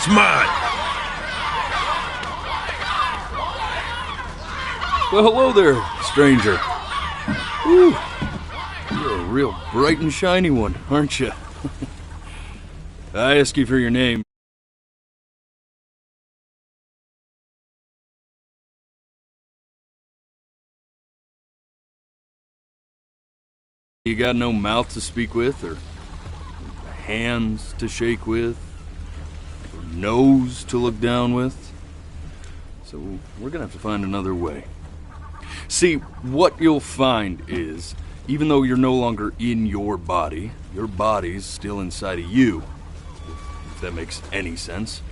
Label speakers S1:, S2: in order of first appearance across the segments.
S1: mine!
S2: Well, hello there, stranger. Whew. You're a real bright and shiny one, aren't you? I ask you for your name. You got no mouth to speak with, or hands to shake with, or nose to look down with? So we're gonna have to find another way. See, what you'll find is, even though you're no longer in your body's still inside of you, if that makes any sense.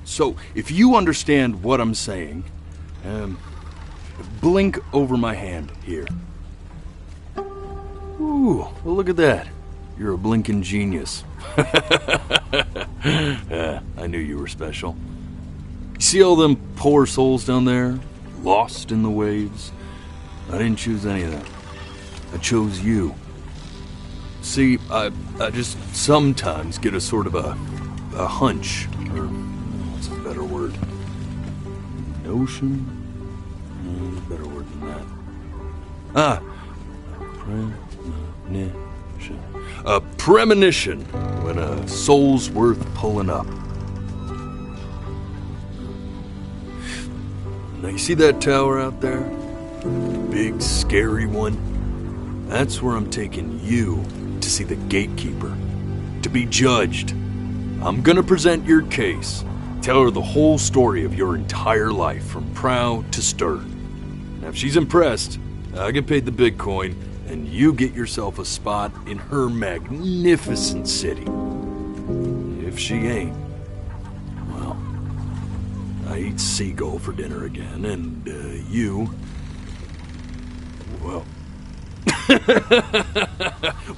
S2: So, if you understand what I'm saying, blink over my hand here. Ooh, well, look at that. You're a blinking genius. I knew you were special. See all them poor souls down there, lost in the waves? I didn't choose any of them. I chose you. See, I just sometimes get a sort of a hunch, or what's a better word? Notion? Better word than that. Premonition. A premonition when a soul's worth pulling up. Now you see that tower out there? The big, scary one? That's where I'm taking you to see the gatekeeper, to be judged. I'm gonna present your case, tell her the whole story of your entire life, from prow to stern. Now if she's impressed, I get paid the Bitcoin, and you get yourself a spot in her magnificent city. If she ain't, well, I eat seagull for dinner again, and you, well,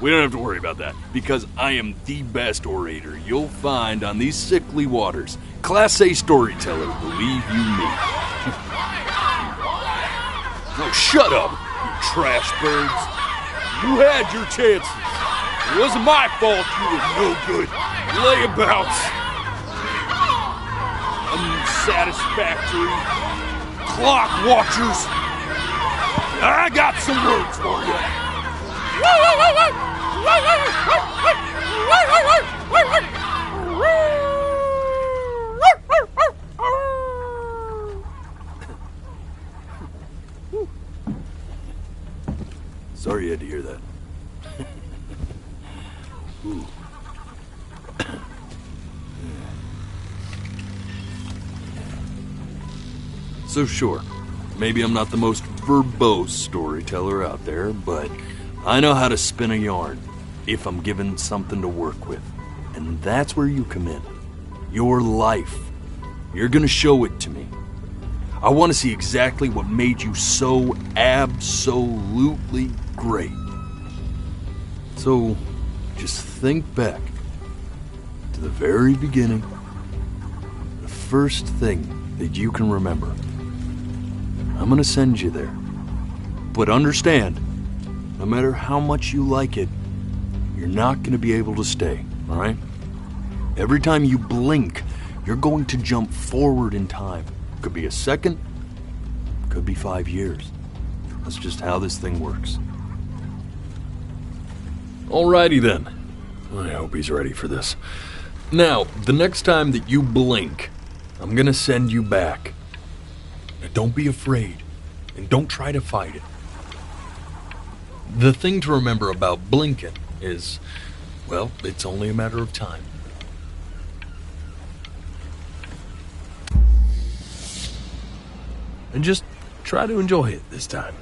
S2: we don't have to worry about that, because I am the best orator you'll find on these sickly waters. Class A storyteller, believe you me. Oh, shut up, you trash birds. You had your chances. It wasn't my fault you were no good. Layabouts. Unsatisfactory. Clock watchers. I got some words for you. Sorry you had to hear that. Ooh. So sure, maybe I'm not the most verbose storyteller out there, but I know how to spin a yarn if I'm given something to work with. And that's where you come in. Your life. You're gonna show it to me. I want to see exactly what made you so absolutely great. So, just think back to the very beginning, the first thing that you can remember. I'm gonna send you there. But understand, no matter how much you like it, you're not gonna be able to stay, alright? Every time you blink, you're going to jump forward in time. Could be a second, could be 5 years. That's just how this thing works. Alrighty then. I hope he's ready for this. Now, the next time that you blink, I'm gonna send you back. Now, don't be afraid, and don't try to fight it. The thing to remember about blinking is, well, it's only a matter of time. And just try to enjoy it this time.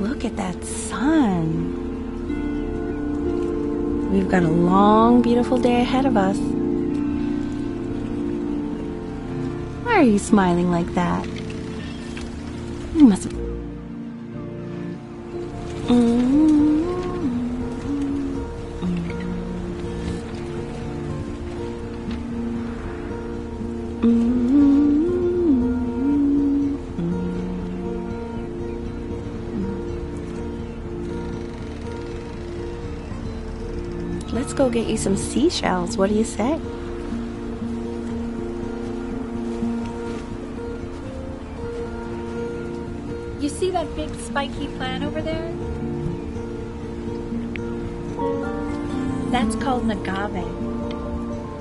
S3: Look at that sun. We've got a long, beautiful day ahead of us. Why are you smiling like that? You must have... Let's go get you some seashells. What do you say?
S1: You see that big spiky plant over there? That's called an agave.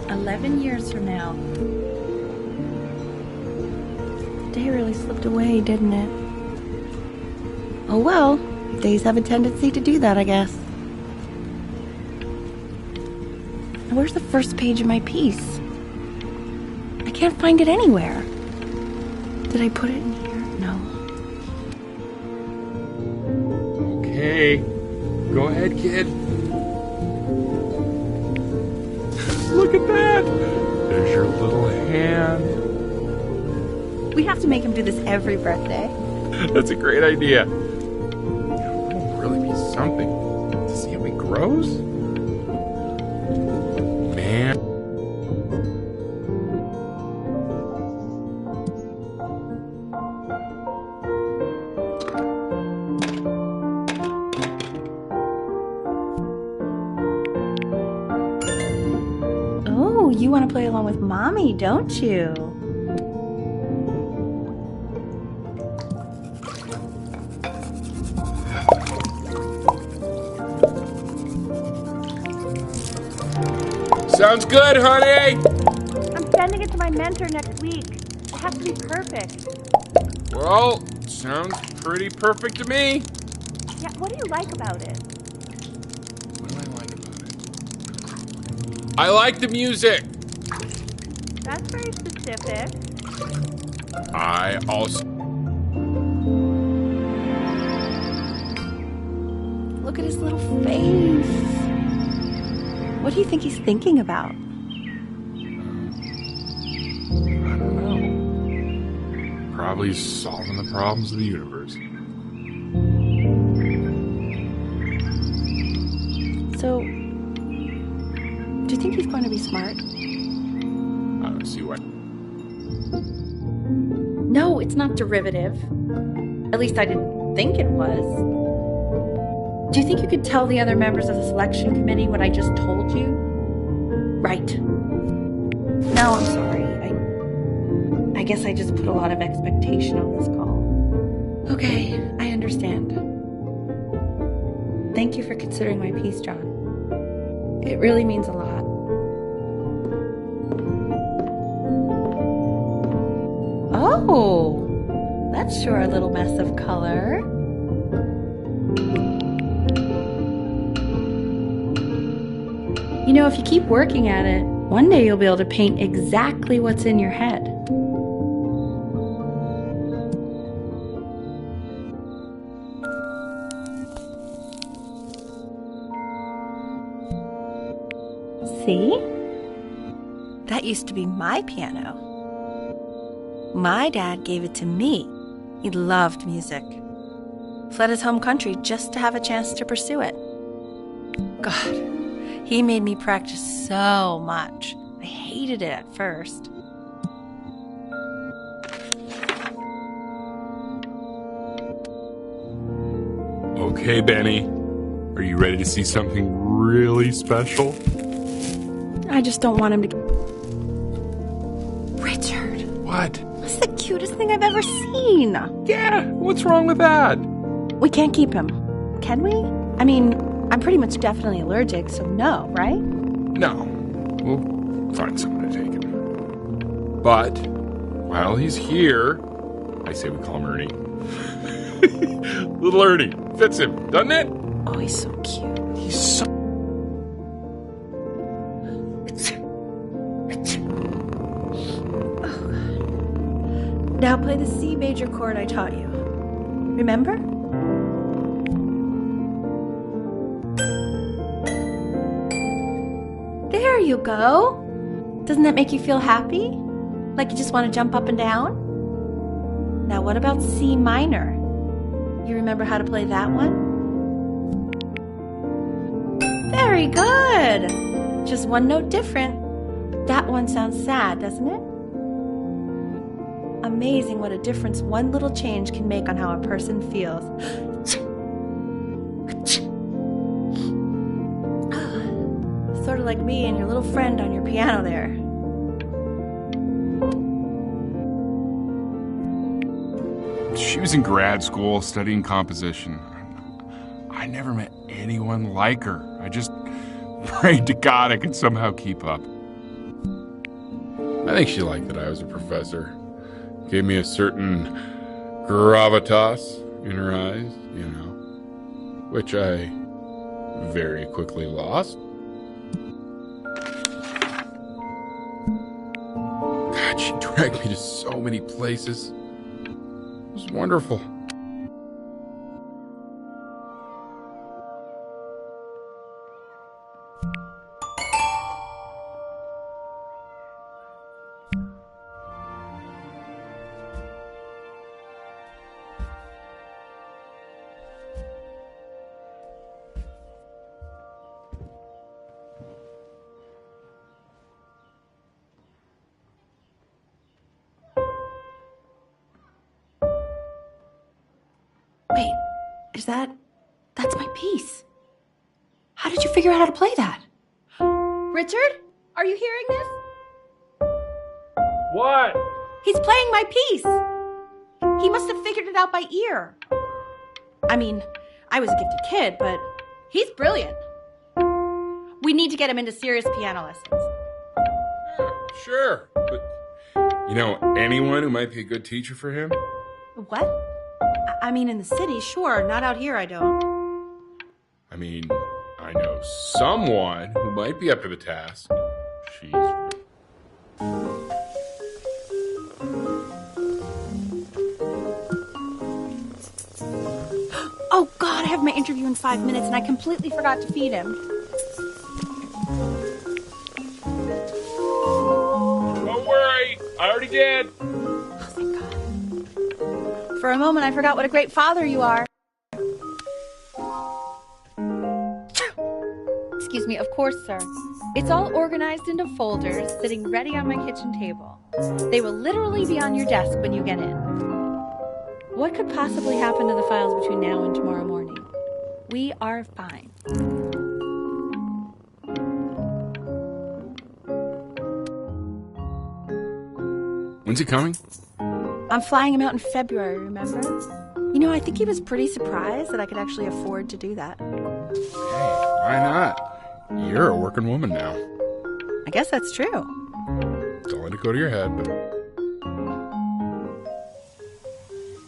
S1: 11 years from now.
S3: Day really slipped away, didn't it? Oh well, days have a tendency to do that, I guess. Where's the first page of my piece? I can't find it anywhere. Did I put it in here? No.
S4: Okay, go ahead, kid. Look at that! There's your little hand.
S3: We have to make him do this every birthday.
S4: That's a great idea. It'll really be something to see how he grows. Man.
S3: Oh, you want to play along with Mommy, don't you?
S4: Sounds good, honey!
S1: I'm sending it to my mentor next week. It has to be perfect.
S4: Well, sounds pretty perfect to me.
S1: Yeah, what do you like about it?
S4: What do I like about it? I like the music.
S1: That's very specific.
S4: I also...
S3: Look at his little face. What do you think he's thinking about?
S4: I don't know. Probably solving the problems of the universe.
S3: So, do you think he's going to be smart?
S4: I don't see why.
S1: No, it's not derivative. At least I didn't think it was. Do you think you could tell the other members of the selection committee what I just told you? Right. No, I'm sorry. I guess I just put a lot of expectation on this call. Okay, I understand. Thank you for considering my piece, John. It really means a lot.
S3: Oh, that's sure a little mess of color.
S1: You know, if you keep working at it, one day you'll be able to paint exactly what's in your head.
S3: See? That used to be my piano. My dad gave it to me. He loved music. Fled his home country just to have a chance to pursue it. God, he made me practice so much. I hated it at first.
S4: Okay, Benny. Are you ready to see something really special?
S3: I just don't want him to... Richard,
S4: What?
S3: that's the cutest thing I've ever seen.
S4: Yeah, what's wrong with that?
S3: We can't keep him, can we? I mean, I'm pretty much definitely allergic, so no, right?
S4: No. We'll find someone to take him. But, while he's here, I say we call him Ernie. Little Ernie. Fits him, doesn't it?
S3: Oh, he's so cute.
S4: He's so...
S3: Now play the C major chord I taught you. Remember? There you go. Doesn't that make you feel happy? Like you just want to jump up and down? Now what about C minor? You remember how to play that one? Very good. Just one note different. That one sounds sad, doesn't it? Amazing what a difference one little change can make on how a person feels. Sort of like me and your little friend on your piano there.
S4: She was in grad school studying composition. I never met anyone like her. I just prayed to God I could somehow keep up. I think she liked that I was a professor. Gave me a certain gravitas in her eyes, you know, which I very quickly lost. God, she dragged me to so many places. It was wonderful.
S1: Wait, that's my piece. How did you figure out how to play that? Richard, are you hearing this?
S4: What?
S1: He's playing my piece. He must have figured it out by ear. I mean, I was a gifted kid, but he's brilliant. We need to get him into serious piano lessons.
S4: Sure, but you know anyone who might be a good teacher for him?
S1: What? I mean, in the city, sure. Not out here, I don't.
S4: I mean, I know someone who might be up to the task. She's...
S1: Oh, God, I have my interview in 5 minutes, and I completely forgot to feed him.
S4: Don't worry, I already did.
S1: Oh, thank God. For a moment, I forgot what a great father you are. Excuse me, of course, sir. It's all organized into folders, sitting ready on my kitchen table. They will literally be on your desk when you get in. What could possibly happen to the files between now and tomorrow morning? We are fine.
S4: When's he coming?
S3: I'm flying him out in February, remember? You know, I think he was pretty surprised that I could actually afford to do that.
S4: Hey, why not? You're a working woman now.
S3: I guess that's true.
S4: Don't let it go to your head, but...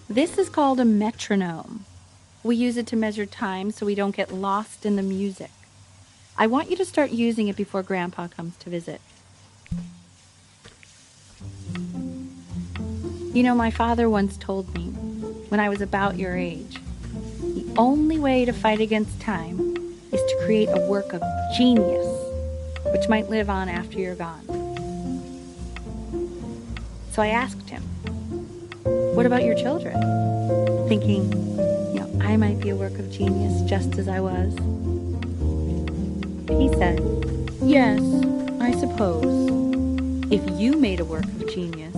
S1: This is called a metronome. We use it to measure time so we don't get lost in the music. I want you to start using it before Grandpa comes to visit. You know, my father once told me, when I was about your age, the only way to fight against time is to create a work of genius, which might live on after you're gone. So I asked him, what about your children? Thinking, you know, I might be a work of genius just as I was. He said, yes, I suppose. If you made a work of genius,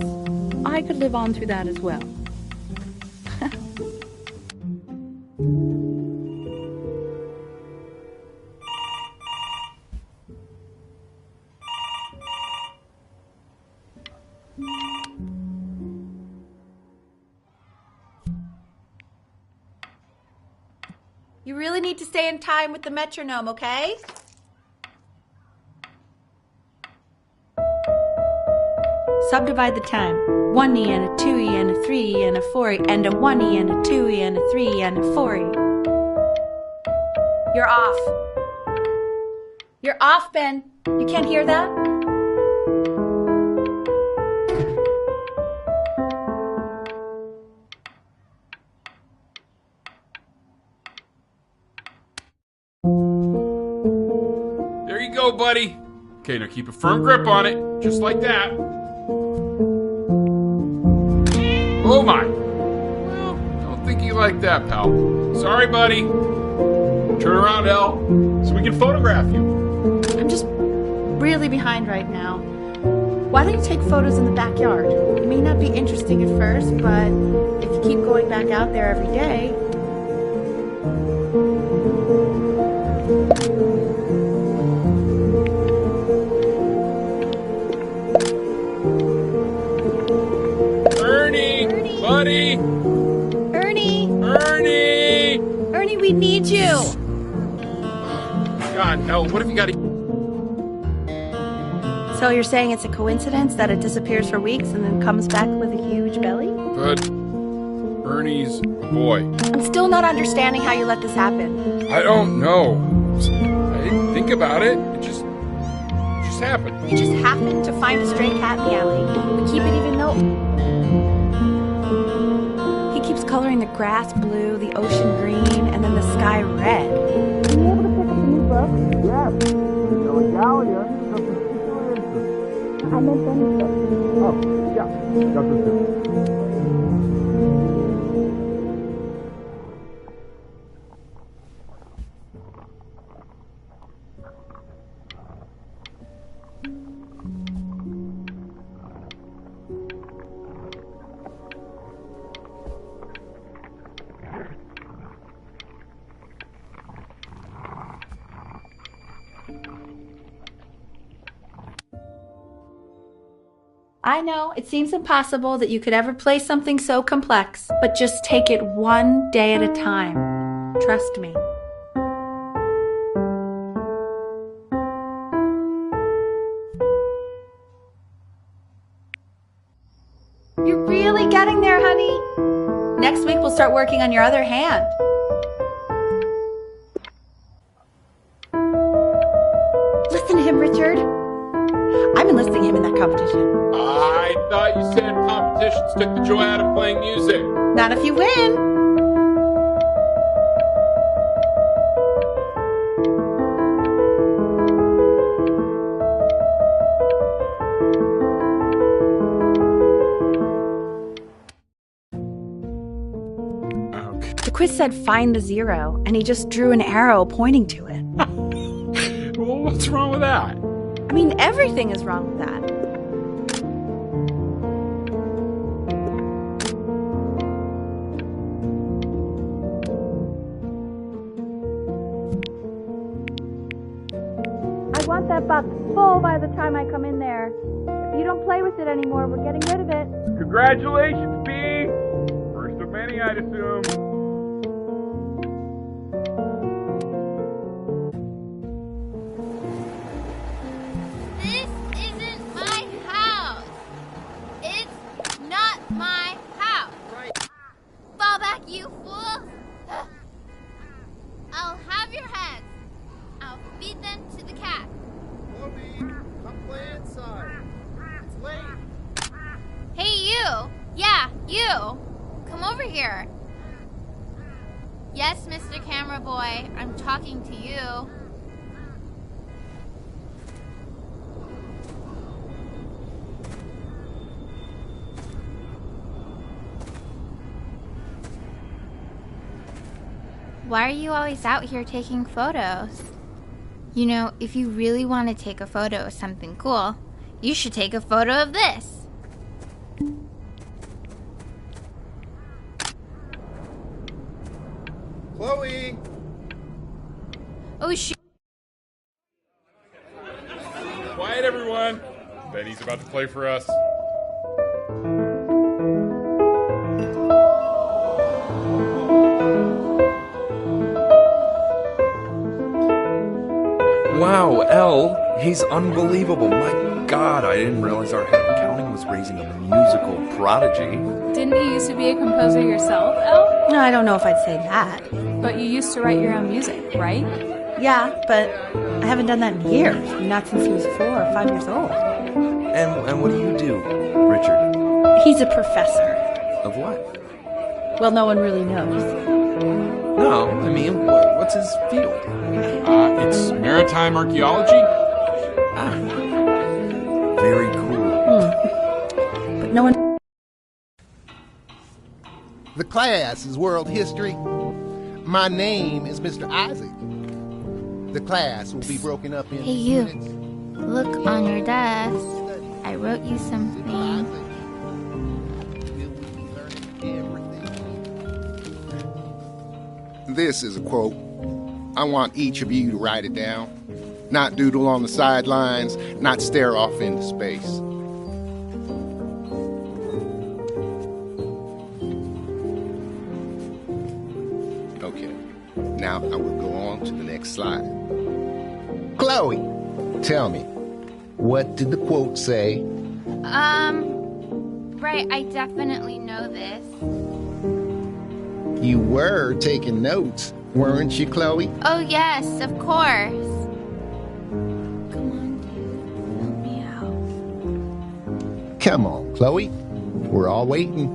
S1: I could live on through that as well. You really need to stay in time with the metronome, okay? Subdivide the time. 1E and a 2E and a 3E and a 4E and a 1E and a 2E and a 3E and a 4E. You're off. You're off, Ben. You can't hear that?
S4: There you go, buddy. Okay, now keep a firm grip on it, just like that. Oh my. Well, don't think you like that, pal. Sorry, buddy. Turn around, Elle, so we can photograph you.
S1: I'm just really behind right now. Why don't you take photos in the backyard? It may not be interesting at first, but if you keep going back out there every day...
S4: Ernie! Buddy!
S1: Ernie!
S4: Ernie!
S1: Ernie, we need you!
S4: God, Elle, what have you got to...
S3: So you're saying it's a coincidence that it disappears for weeks and then comes back with a huge belly?
S4: But Ernie's a boy.
S3: I'm still not understanding how you let this happen.
S4: I don't know. I didn't think about it. It just happened.
S3: You just happened to find a stray cat in the alley. We keep it even though... He keeps coloring the grass blue, the ocean green, and then the sky red. Are you able to pick up a new book?
S5: Yes. Gallia.
S3: I meant Benny's book.
S5: Oh, yeah. Got this too.
S1: I know, it seems impossible that you could ever play something so complex, but just take it one day at a time. Trust me. You're really getting there, honey. Next week we'll start working on your other hand. Listen to him, Richard. I'm enlisting him in that competition.
S4: I thought you said competitions took the joy out of playing music.
S1: Not if you win.
S4: Okay.
S3: The quiz said find the zero, and he just drew an arrow pointing to it.
S4: Well, what's wrong with that?
S3: I mean, everything is wrong with that. I want that box full by the time I come in there. If you don't play with it anymore, we're getting rid of it.
S4: Congratulations, B! First of many, I'd assume.
S6: This isn't my house. It's not my house. Fall back, you fool. I'll have your heads. I'll feed them to the cat.
S5: Chloe, come play inside. It's late.
S6: Hey, you. Yeah, you. Come over here. Yes, Mr. Camera Boy, I'm talking to you. Why are you always out here taking photos? You know, if you really want to take a photo of something cool, you should take a photo of this.
S5: Chloe!
S6: Oh, shoot.
S4: Quiet, everyone. Benny's about to play for us.
S2: Wow, Elle, he's unbelievable. My God, I didn't realize our head of accounting was raising a musical prodigy.
S7: Didn't you used to be a composer yourself, Elle?
S3: No, I don't know if I'd say that.
S7: But you used to write your own music, right?
S3: Yeah, but I haven't done that in years. Not since he was 4 or 5 years old.
S2: And what do you do, Richard?
S3: He's a professor.
S2: Of what?
S3: Well, no one really knows.
S2: No, I mean, what's his field?
S4: It's maritime archaeology.
S2: Ah, very cool.
S3: But no one...
S5: The class is world history. My name is Mr. Isaac. The class will be broken up in
S6: Hey, you.
S5: units.
S6: Look on your desk. I wrote wrote you something.
S5: This is a quote. I want each of you to write it down. Not doodle on the sidelines, not stare off into space. Okay, now I will go on to the next slide. Chloe, tell me, what did the quote say?
S6: Right, I definitely know this.
S5: You were taking notes, weren't you, Chloe?
S6: Oh, yes, of course.
S3: Come on, dude. Help me out.
S5: Come on, Chloe. We're all waiting.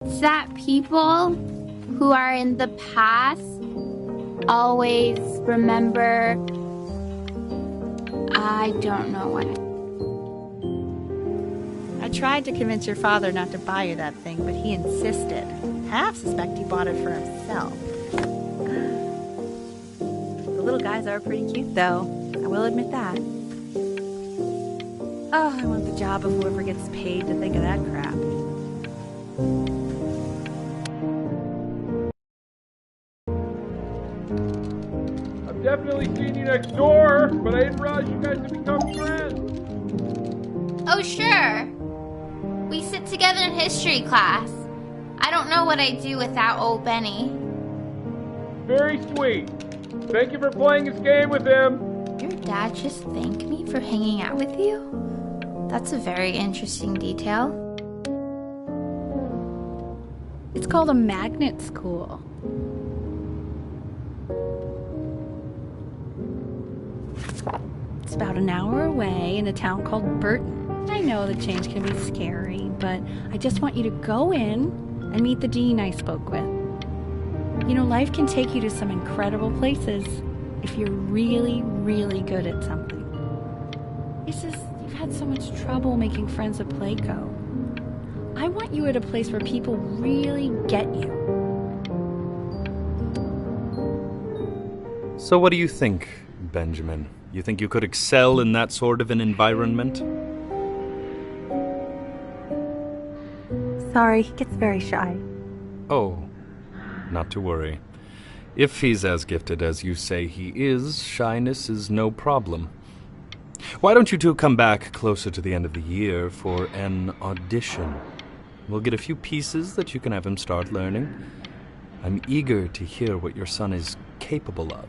S6: It's that people who are in the past always remember. I don't know what.
S1: I tried to convince your father not to buy you that thing, but he insisted. Half suspect he bought it for himself. The little guys are pretty cute, though. I will admit that. Oh, I want the job of whoever gets paid to think of that crap.
S4: I've definitely seen you next door, but I didn't realize you guys had become friends.
S6: Oh, sure. We sit together in history class. I don't know what I'd do without old Benny.
S4: Very sweet. Thank you for playing this game with him.
S6: Your dad just thanked me for hanging out with you? That's a very interesting detail.
S1: It's called a magnet school. It's about an hour away in a town called Burton. I know the change can be scary, but I just want you to go in and meet the dean I spoke with. You know, life can take you to some incredible places if you're really, really good at something. It's just, you've had so much trouble making friends at Playco. I want you at a place where people really get you.
S2: So what do you think, Benjamin? You think you could excel in that sort of an environment?
S1: Sorry, he gets very shy.
S2: Oh, not to worry. If he's as gifted as you say he is, shyness is no problem. Why don't you two come back closer to the end of the year for an audition? We'll get a few pieces that you can have him start learning. I'm eager to hear what your son is capable of.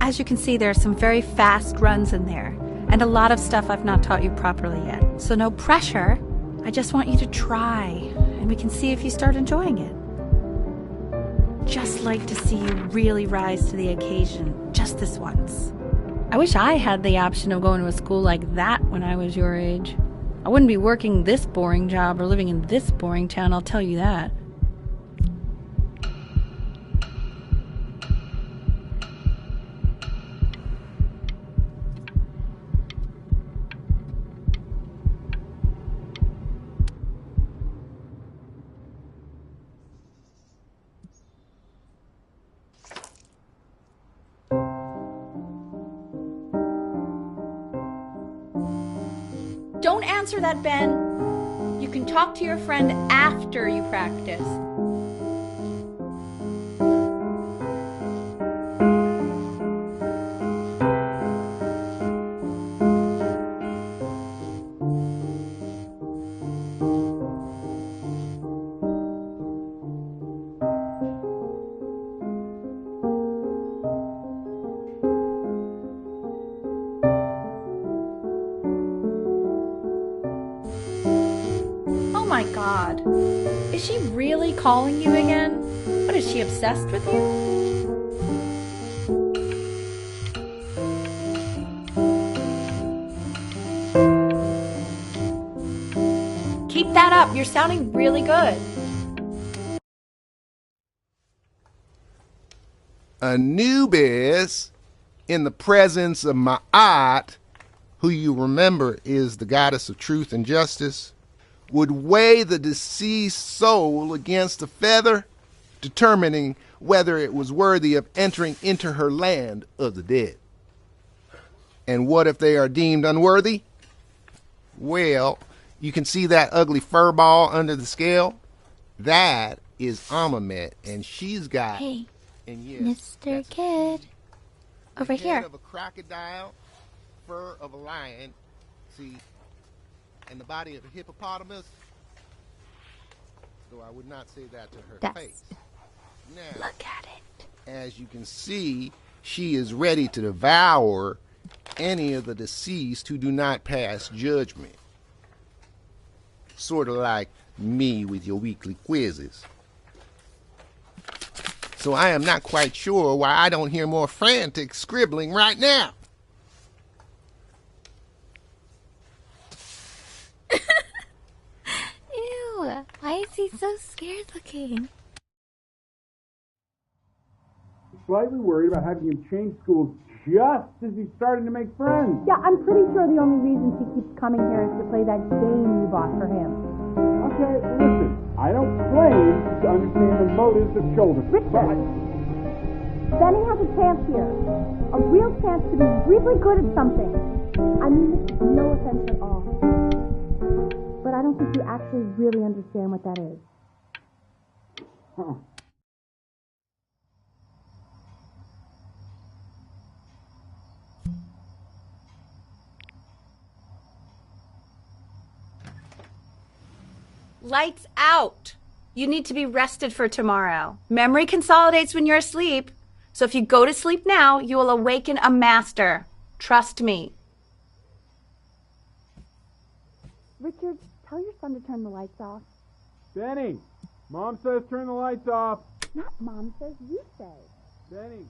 S1: As you can see, there are some very fast runs in there, and a lot of stuff I've not taught you properly yet. So no pressure. I just want you to try, and we can see if you start enjoying it. Just like to see you really rise to the occasion, just this once. I wish I had the option of going to a school like that when I was your age. I wouldn't be working this boring job or living in this boring town, I'll tell you that. Don't answer that, Ben. You can talk to your friend after you practice. Oh my God. Is she really calling you again? What, is she obsessed with you? Keep that up. You're sounding really good.
S5: Anubis, in the presence of Ma'at, who you remember is the goddess of truth and justice, would weigh the deceased soul against a feather, determining whether it was worthy of entering into her land of the dead. And what if they are deemed unworthy? Well, you can see that ugly fur ball under the scale? That is Amamet, and she's got...
S6: Hey,
S5: and yes,
S6: Mr. Kid. Over
S5: head
S6: here.
S5: of a crocodile, fur of a lion, see, and the body of a hippopotamus. Though I would not say that to her
S6: That's-
S5: face. Now,
S6: Look at it.
S5: as you can see, she is ready to devour any of the deceased who do not pass judgment. Sort of like me with your weekly quizzes. So I am not quite sure why I don't hear more frantic scribbling right now.
S6: Ew, why is he so scared looking?
S8: Slightly worried about having him change schools just as he's starting to make friends.
S9: Yeah, I'm pretty sure the only reason she keeps coming here is to play that game you bought for him.
S8: Okay, listen, I don't claim to understand the motives of children.
S9: Richard, Benny has a chance here. A real chance to be really good at something. I mean, this is no offense at all. But I don't think you actually really understand what that is.
S8: Huh.
S1: Lights out. You need to be rested for tomorrow. Memory consolidates when you're asleep. So if you go to sleep now, you will awaken a master. Trust me.
S9: Richard, tell your son to turn the lights off.
S8: Benny, Mom says turn the lights off.
S9: Not Mom says, you say.
S8: Benny.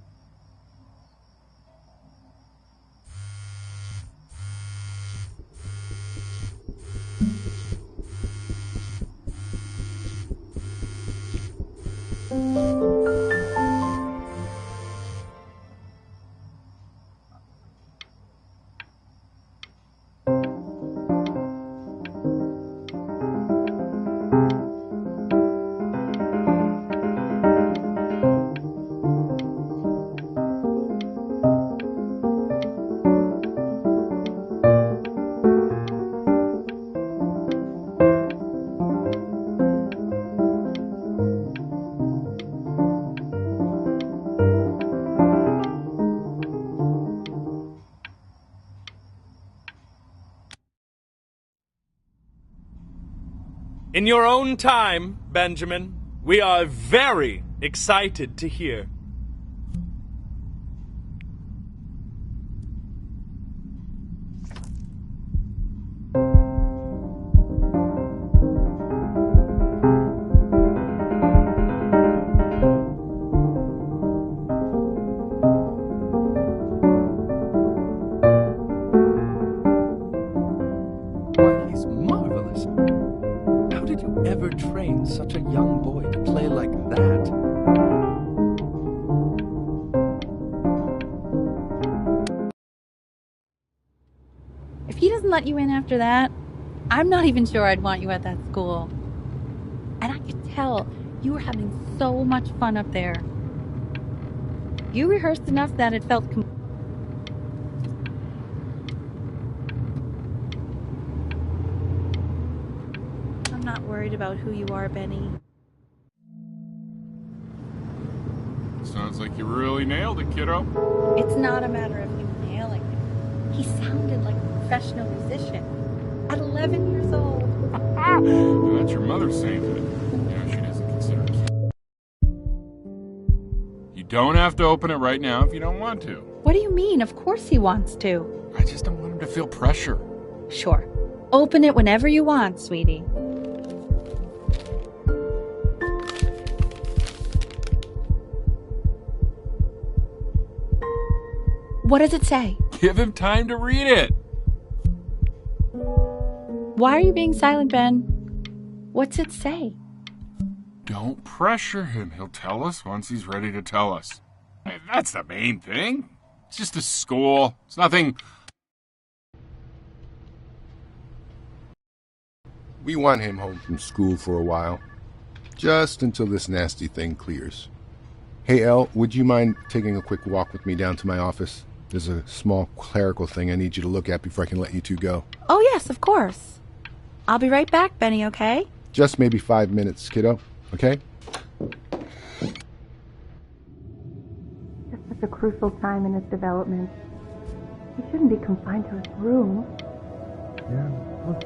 S2: In your own time, Benjamin, we are very excited to hear. Why, he's marvelous. How did you ever train such a young boy to play like that?
S1: If he doesn't let you in after that, I'm not even sure I'd want you at that school. And I could tell you were having so much fun up there. You rehearsed enough that it felt
S3: worried about who you are, Benny.
S4: Sounds like you really nailed it, kiddo.
S1: It's not a matter of you nailing it. He sounded like a professional musician at 11 years old.
S4: That's your mother saying that. Yeah, she doesn't consider it. You don't have to open it right now if you don't want to.
S1: What do you mean? Of course he wants to.
S4: I just don't want him to feel pressure.
S1: Sure. Open it whenever you want, sweetie. What does it say?
S4: Give him time to read it.
S1: Why are you being silent, Ben? What's it say?
S4: Don't pressure him. He'll tell us once he's ready to tell us. Hey, that's the main thing. It's just a school. It's nothing.
S5: We want him home from school for a while, just until this nasty thing clears. Hey, Elle, would you mind taking a quick walk with me down to my office? There's a small clerical thing I need you to look at before I can let you two go.
S3: Oh, yes, of course. I'll be right back, Benny, okay?
S5: Just maybe 5 minutes, kiddo, okay?
S9: It's such a crucial time in his development. He shouldn't be confined to his room.
S8: Yeah, look,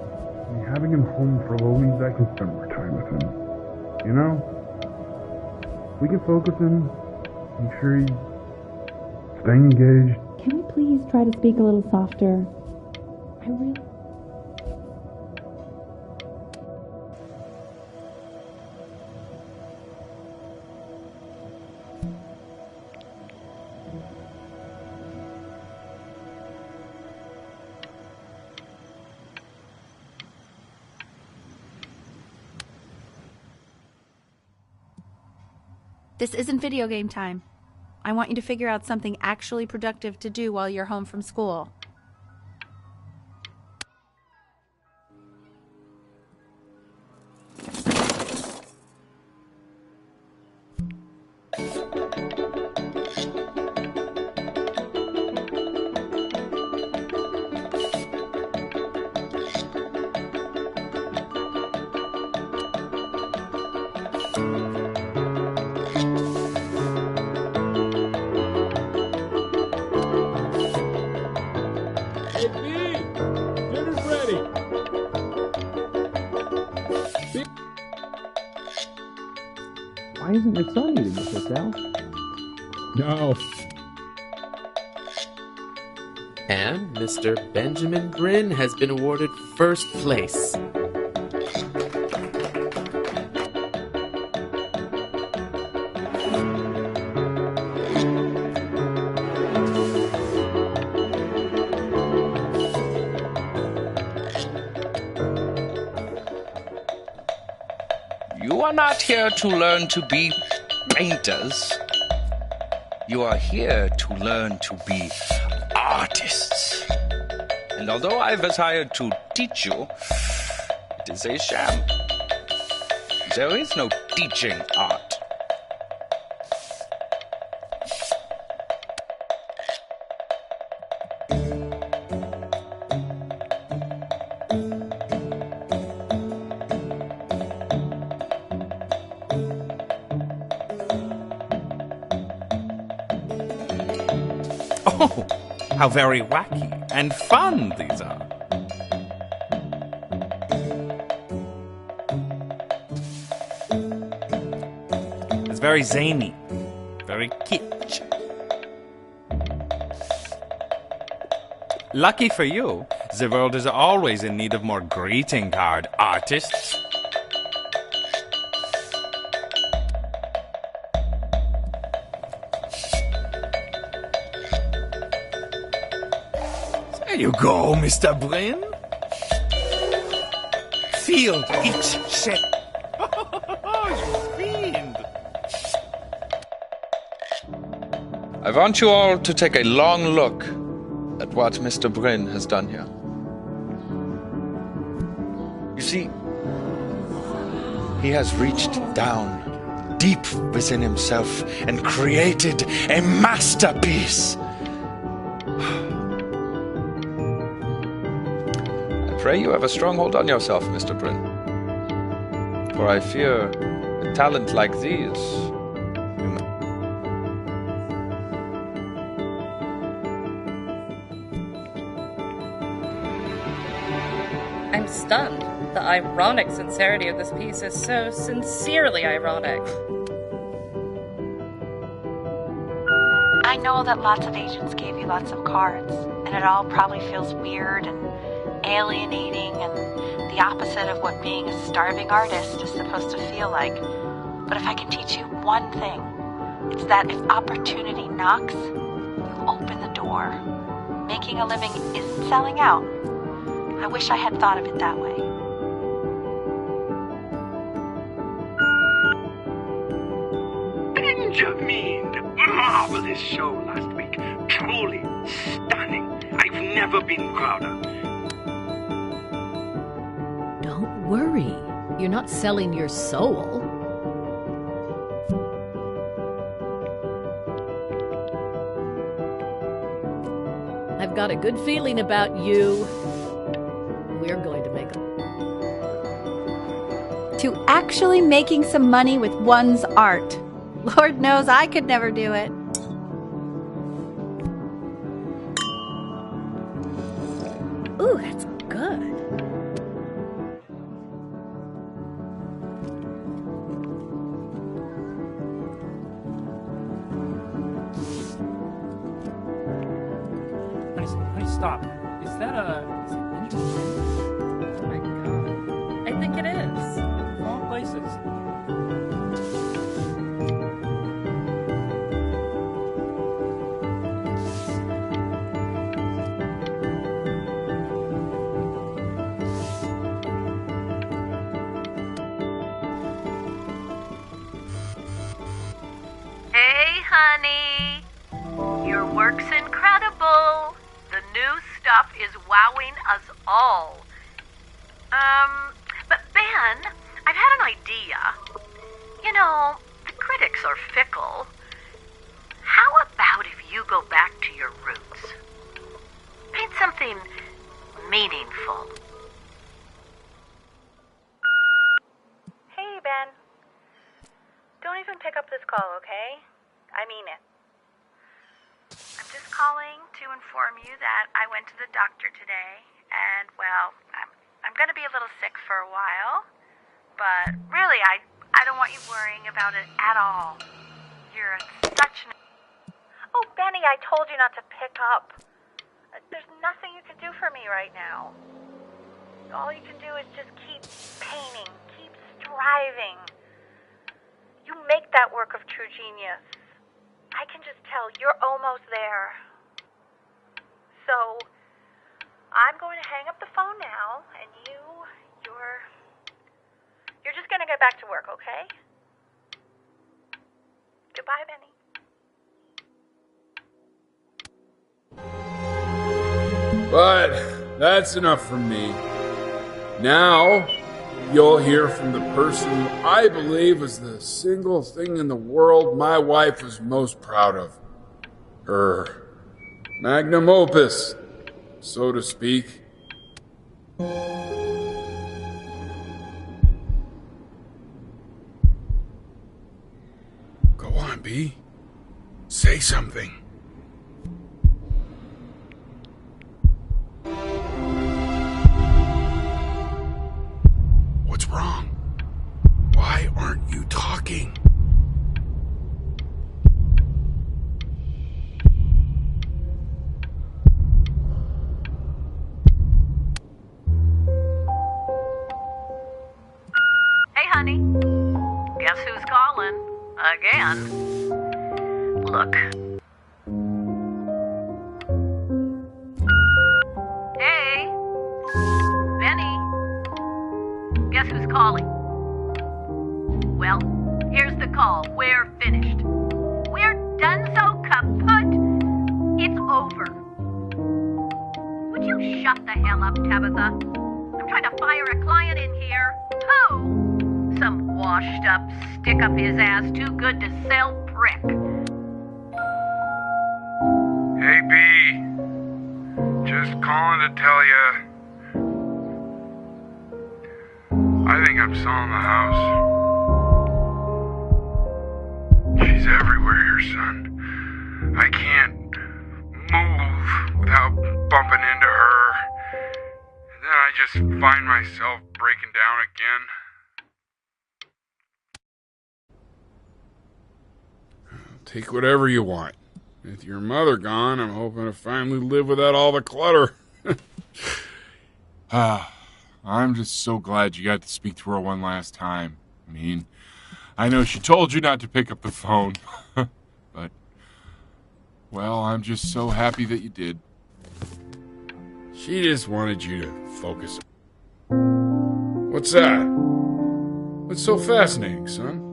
S8: having him home for a little means I can spend more time with him. You know? We can focus him, make sure he's staying engaged.
S9: Can we please try to speak a little softer? I really...
S3: This isn't video game time. I want you to figure out something actually productive to do while you're home from school.
S10: Why isn't your son eating with us, Al?
S8: No.
S11: And Mr. Benjamin Bryn has been awarded first place.
S12: You are not here to learn to be painters. You are here to learn to be artists. And although I was hired to teach you, it is a sham. There is no teaching art.
S13: Oh, how very wacky and fun these are. It's very zany, very kitsch. Lucky for you, the world is always in need of more greeting card artists. There you go, Mr. Bryn. Feel each set. You fiend.
S12: I want you all to take a long look at what Mr. Bryn has done here. You see, he has reached down deep within himself and created a masterpiece. I pray you have a strong hold on yourself, Mr. Bryn. For I fear a talent like these.
S14: I'm stunned. The ironic sincerity of this piece is so sincerely ironic.
S3: I know that lots of agents gave you lots of cards, and it all probably feels weird and alienating and the opposite of what being a starving artist is supposed to feel like. But if I can teach you one thing, it's that if opportunity knocks, you open the door. Making a living isn't selling out. I wish I had thought of it that way.
S15: Benjamin! Marvelous show last week. Truly stunning. I've never been prouder.
S16: Don't worry. You're not selling your soul. I've got a good feeling about you. We're going to make
S1: To actually making some money with one's art. Lord knows I could never do it. Ooh, that's good.
S17: Honey, stop. Is it Benjamin?
S14: Oh my god. I think it is.
S17: Wrong places.
S18: Hey, honey. Your work's incredible. The new stuff is wowing us all. But Ben, I've had an idea. You know, the critics are fickle. How about if you go back to your roots? Paint something meaningful.
S19: Hey, Ben. Don't even pick up this call, okay? I mean it. I'm just calling to inform you that I went to the doctor today, and, well, I'm going to be a little sick for a while, but really, I don't want you worrying about it at all. You're such an... Oh, Benny, I told you not to pick up. There's nothing you can do for me right now. All you can do is just keep painting, keep striving. You make that work of true genius. I can just tell you're almost there. So, I'm going to hang up the phone now, and you're just going to get back to work, okay? Goodbye, Benny.
S4: But that's enough from me. Now, you'll hear from the person who I believe was the single thing in the world my wife was most proud of. Her magnum opus, so to speak. Go on, B. Say something. What's wrong? Why aren't you talking?
S18: Hey, honey. Guess who's calling? Again. Look. Hey. Benny. Guess who's calling? Well, here's the call. We're finished. We're done so kaput. It's over. Would you shut the hell up, Tabitha? I'm trying to fire a client in here. Who? Some washed up, stick up his ass, too good to sell prick.
S8: Hey, B. Just calling to tell you I think I'm selling the house. She's everywhere here, son. I can't move without bumping into her. And then I just find myself breaking down again. Take whatever you want. With your mother gone, I'm hoping to finally live without all the clutter. I'm just so glad you got to speak to her one last time. I mean, I know she told you not to pick up the phone, but, well, I'm just so happy that you did. She just wanted you to focus. What's that? What's so fascinating, son?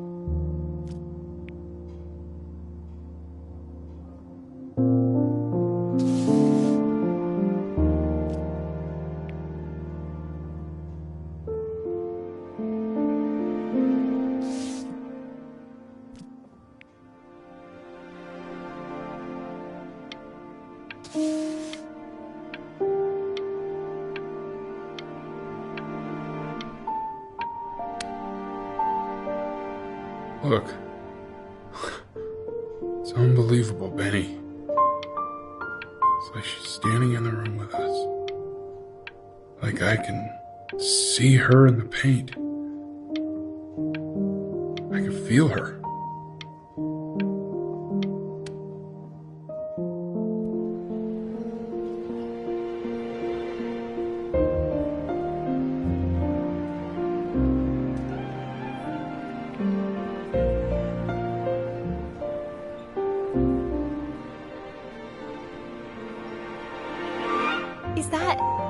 S8: Look. It's unbelievable, Benny. It's like she's standing in the room with us. Like I can see her in the paint. I can feel her.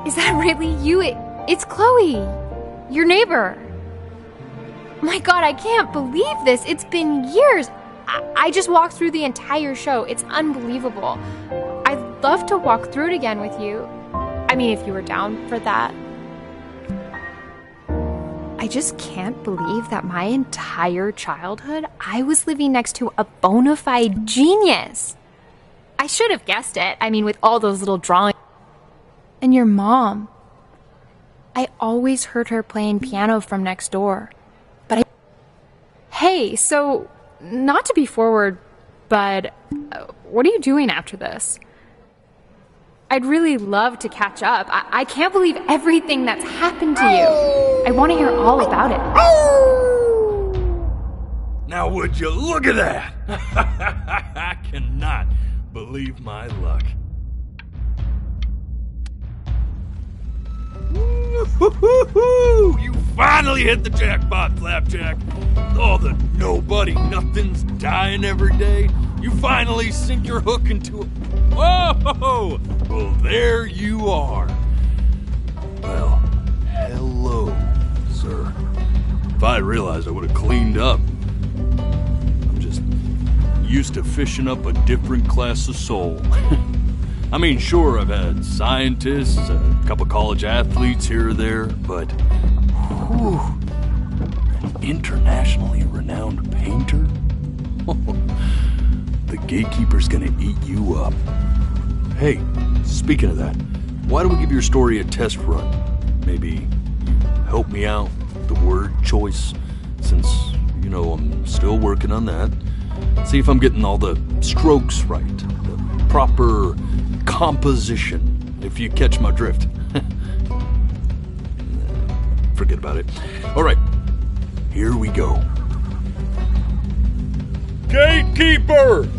S6: Is that really you? It's Chloe, your neighbor. My God, I can't believe this. It's been years. I just walked through the entire show. It's unbelievable. I'd love to walk through it again with you. I mean, if you were down for that. I just can't believe that my entire childhood, I was living next to a bona fide genius. I should have guessed it. I mean, with all those little drawings. And your mom. I always heard her playing piano from next door. But Hey, so, not to be forward, but what are you doing after this? I'd really love to catch up. I can't believe everything that's happened to you. I want to hear all about it.
S2: Now would you look at that? I cannot believe my luck. You finally hit the jackpot, Flapjack. All the nobody nothings dying every day. You finally sink your hook into a... Whoa! Well, there you are. Well, hello, sir. If I had realized, I would have cleaned up. I'm just used to fishing up a different class of soul. I mean, sure, I've had scientists, a couple college athletes here or there, but whew, an internationally renowned painter? The gatekeeper's gonna eat you up. Hey, speaking of that, why don't we give your story a test run? Maybe you help me out with the word choice, since, you know, I'm still working on that. See if I'm getting all the strokes right, the proper composition, if you catch my drift. Forget about it. All right, here we go. Gatekeeper!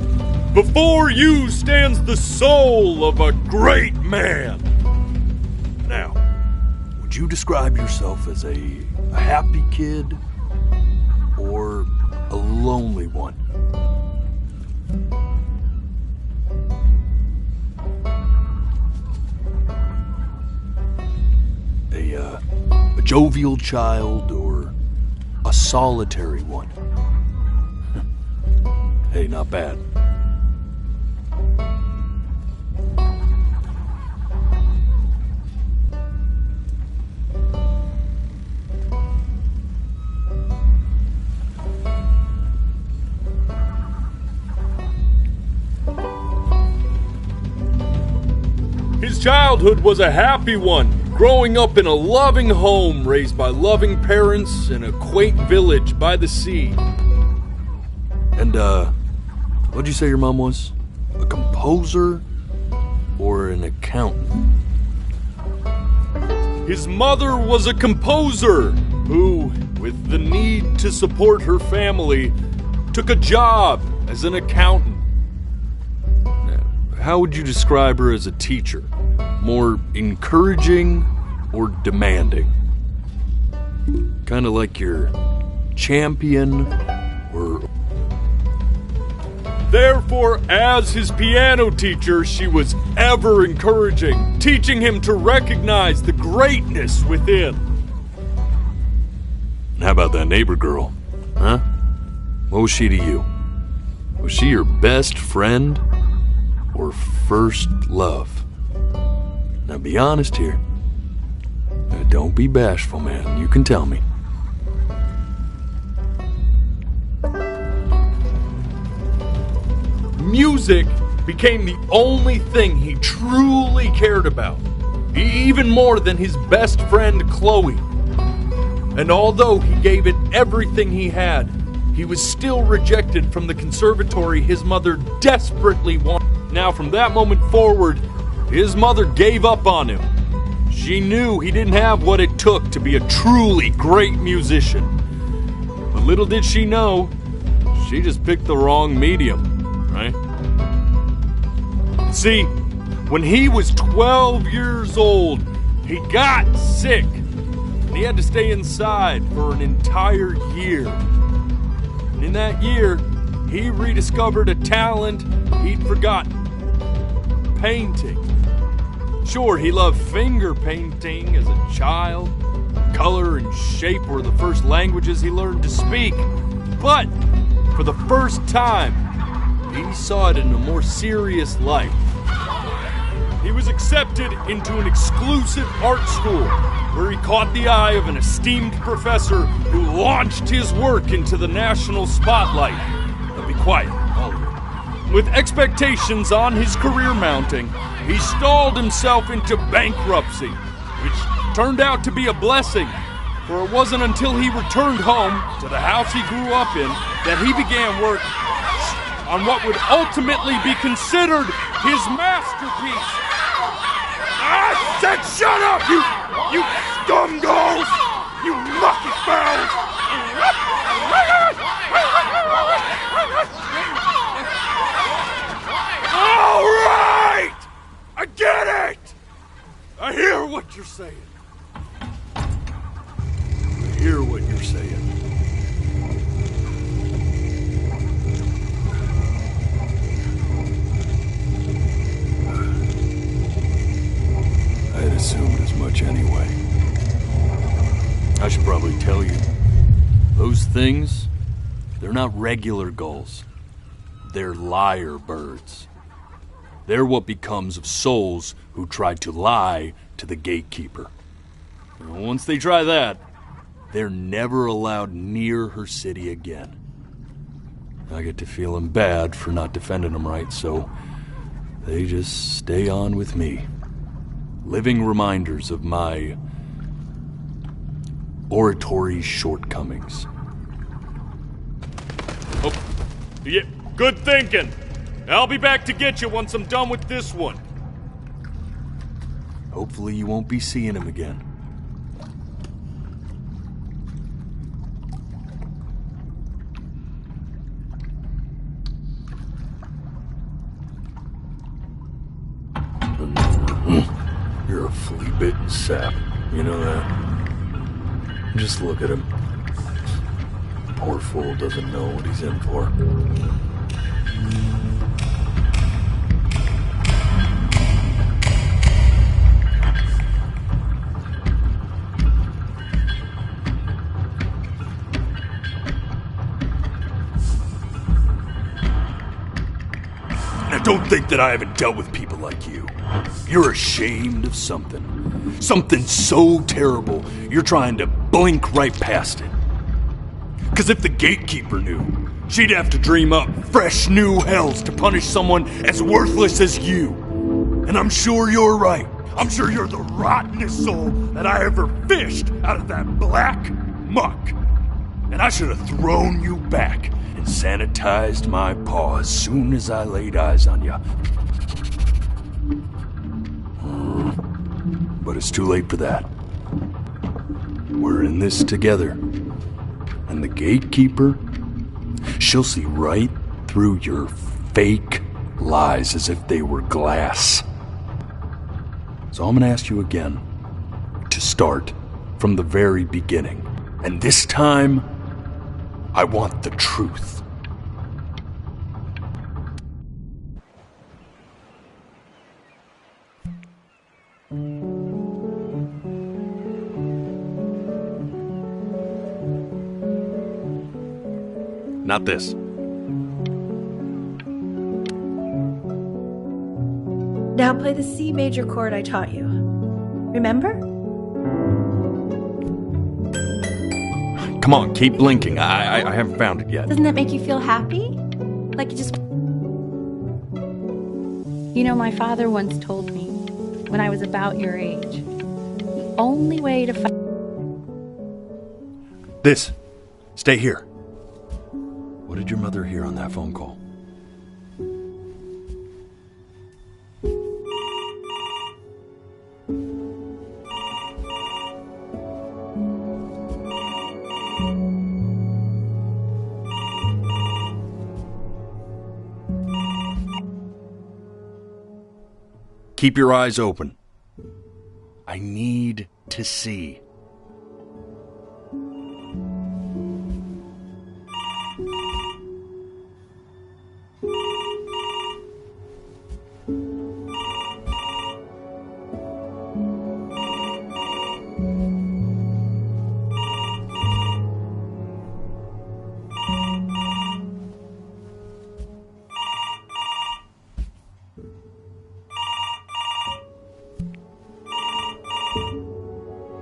S2: Before you stands the soul of a great man. Now, would you describe yourself as a happy kid or a lonely one? A jovial child or a solitary one? Hey, not bad. His childhood was a happy one, growing up in a loving home raised by loving parents in a quaint village by the sea. And, what'd you say your mom was? A composer or an accountant? His mother was a composer who, with the need to support her family, took a job as an accountant. How would you describe her as a teacher? More encouraging or demanding? Kind of like your champion or... Therefore, as his piano teacher, she was ever encouraging, teaching him to recognize the greatness within. How about that neighbor girl? Huh? What was she to you? Was she your best friend or first love? Now be honest here. Now don't be bashful, man. You can tell me. Music became the only thing he truly cared about, even more than his best friend Chloe. And although he gave it everything he had, he was still rejected from the conservatory his mother desperately wanted. Now, from that moment forward, his mother gave up on him. She knew he didn't have what it took to be a truly great musician. But little did she know, she just picked the wrong medium. Right? See, when he was 12 years old, he got sick. And he had to stay inside for an entire year. And in that year, he rediscovered a talent he'd forgotten. Painting. Sure, he loved finger painting as a child. Color and shape were the first languages he learned to speak. But for the first time, he saw it in a more serious light. He was accepted into an exclusive art school where he caught the eye of an esteemed professor who launched his work into the national spotlight. Now be quiet, all of you. With expectations on his career mounting, he stalled himself into bankruptcy, which turned out to be a blessing, for it wasn't until he returned home to the house he grew up in that he began work on what would ultimately be considered his masterpiece. I said shut up, you scumballs! You mucky fowls! All right! I get it! I hear what you're saying. I hear what you're saying. I had assumed as much anyway. I should probably tell you, those things, they're not regular gulls. They're lyre birds. They're what becomes of souls who tried to lie to the gatekeeper. And once they try that, they're never allowed near her city again. I get to feeling bad for not defending them right, so they just stay on with me. Living reminders of my oratory shortcomings. Oh, yeah, good thinking. I'll be back to get you once I'm done with this one. Hopefully you won't be seeing him again. You're a flea-bitten sap. You know that? Just look at him. Poor fool doesn't know what he's in for. Now don't think that I haven't dealt with people like you. You're ashamed of something. Something so terrible, you're trying to blink right past it. Because if the gatekeeper knew, she'd have to dream up fresh new hells to punish someone as worthless as you. And I'm sure you're right. I'm sure you're the rottenest soul that I ever fished out of that black muck. And I should have thrown you back and sanitized my paw as soon as I laid eyes on you. But it's too late for that. We're in this together. And the gatekeeper, she'll see right through your fake lies as if they were glass. So I'm gonna ask you again to start from the very beginning. And this time, I want the truth. Not this.
S3: Now play the C major chord I taught you. Remember?
S2: Come on, keep blinking. I haven't found it yet.
S3: Doesn't that make you feel happy? Like you just...
S1: You know, my father once told me, when I was about your age, the only way to fight...
S2: This. Stay here. What did your mother hear on that phone call? Keep your eyes open. I need to see.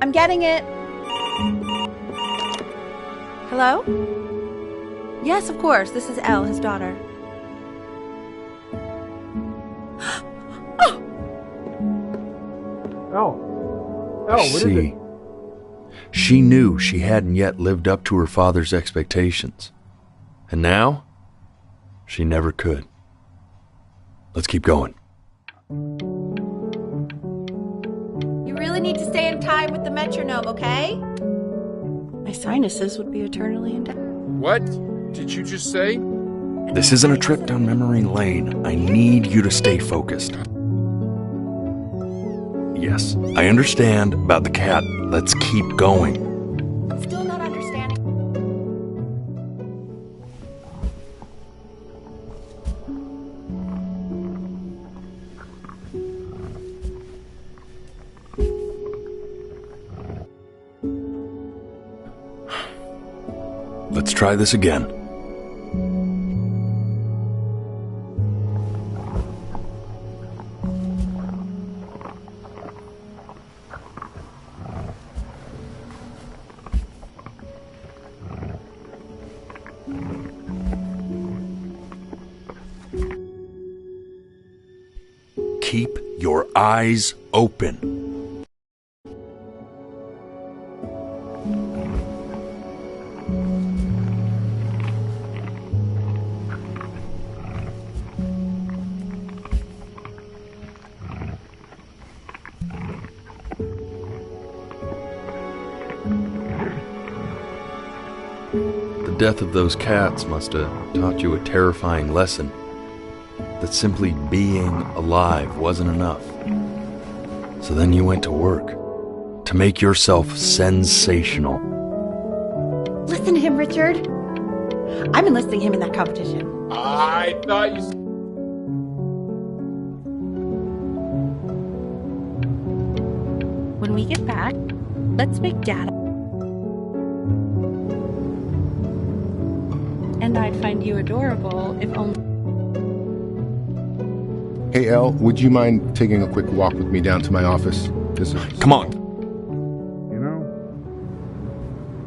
S3: I'm getting it. Hello? Yes, of course. This is Elle, his daughter.
S8: Elle, what is it?
S2: She knew she hadn't yet lived up to her father's expectations. And now, she never could. Let's keep going.
S3: You really need to stay in time with the metronome, okay? My sinuses would be eternally in debt.
S4: What did you just say?
S2: This isn't a trip down memory lane. I need you to stay focused. Yes, I understand about the cat. Let's keep going.
S3: Still not understanding.
S2: Let's try this again. Keep your eyes open. The death of those cats must have taught you a terrifying lesson. That simply being alive wasn't enough. So then you went to work to make yourself sensational.
S3: Listen to him, Richard. I'm enlisting him in that competition.
S4: I thought you...
S1: When we get back, let's make Dad. And I'd find you adorable if only...
S5: Hey, Elle, would you mind taking a quick walk with me down to my office?
S2: Come on.
S8: You know,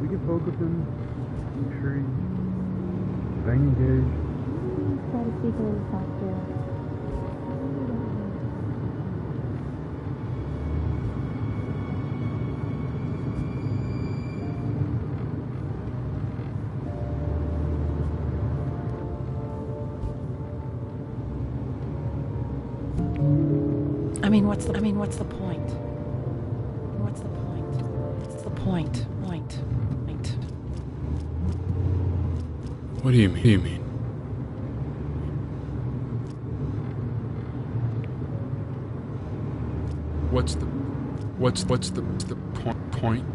S8: we can focus in, make sure he's staying engaged.
S9: Try to speak a little softer.
S1: I mean, what's the point? What's the point? What's the point?
S4: What do you mean? What's the point?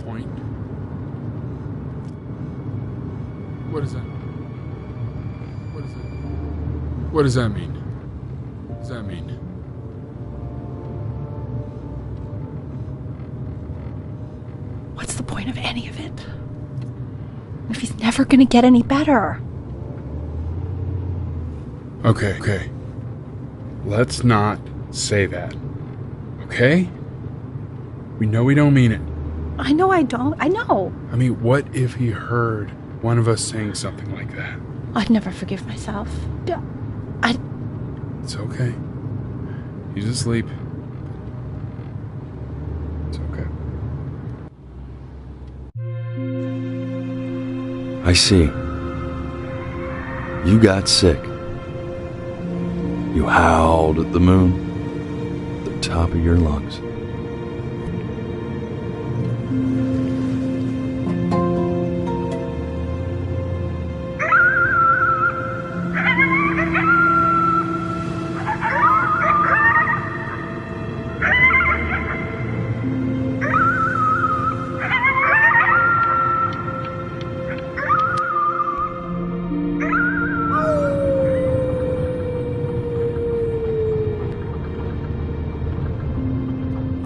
S4: Point? What is that? What does that mean? What does that mean?
S1: What's the point of any of it? If he's never gonna get any better.
S4: Okay. Let's not say that. Okay? We know we don't mean it.
S1: I know I don't. I know.
S4: I mean, what if he heard one of us saying something like that?
S1: I'd never forgive myself.
S4: It's okay. He's asleep. It's okay.
S2: I see. You got sick. You howled at the moon, at the top of your lungs.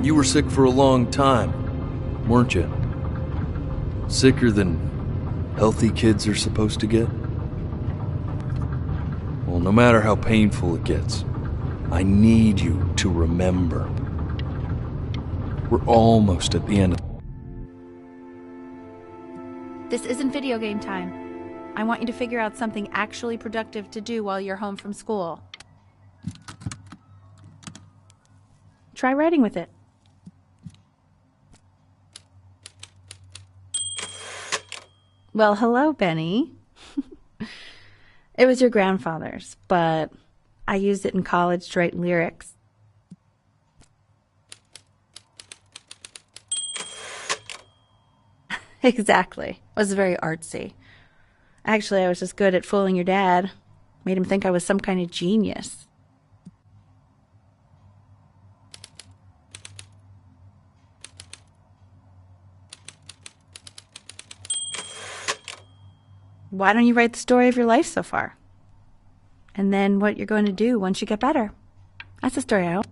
S2: You were sick for a long time, weren't you? Sicker than healthy kids are supposed to get? Well, no matter how painful it gets, I need you to remember. We're almost at the end of...
S3: This isn't video game time. I want you to figure out something actually productive to do while you're home from school. Try writing with it. Well, hello, Benny. It was your grandfather's, but I used it in college to write lyrics. Exactly. It was very artsy. Actually, I was just good at fooling your dad. Made him think I was some kind of genius. Why don't you write the story of your life so far? And then what you're going to do once you get better. That's the story I want.